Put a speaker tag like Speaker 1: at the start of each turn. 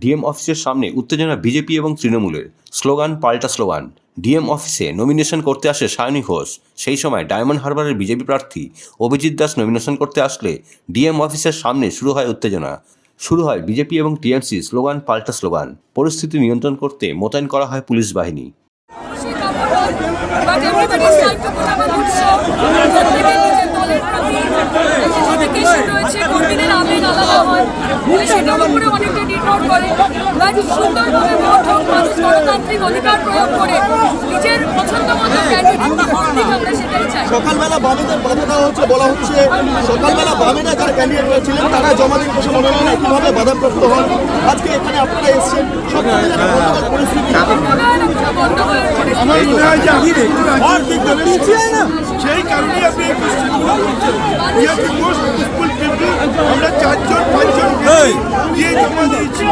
Speaker 1: DM অফিসের সামনে উত্তেজনা বিজেপি এবং তৃণমূলের। স্লোগান পাল্টা স্লোগান। ডিএম অফিসে নমিনেশন করতে আসে সায়নী ঘোষ। সেই সময় ডায়মন্ড হারবারের বিজেপি প্রার্থী অভিজিৎ দাস নমিনেশন করতে আসলে ডিএম অফিসের সামনে শুরু হয় উত্তেজনা। শুরু হয় বিজেপি এবং টিএমসি স্লোগান পাল্টা স্লোগান। পরিস্থিতি নিয়ন্ত্রণ করতে মোতায়েন করা হয় পুলিশ বাহিনী।
Speaker 2: সকালবেলা বামেদের বাধা দেওয়া হচ্ছে, বলা হচ্ছে সকালবেলা বামেরা যারা ক্যান্ডিডেট ছিলেন তারা জমা দিন বসে মনোনয়ন একইভাবে বাধাপ্রাপ্ত হন। আজকে এখানে আপনারা এসেছেন, সব পরিস্থিতি আমার মনে হয় যে সেই কারণে আপনি আমরা 4-5 জন গিয়ে জমা দিয়েছি।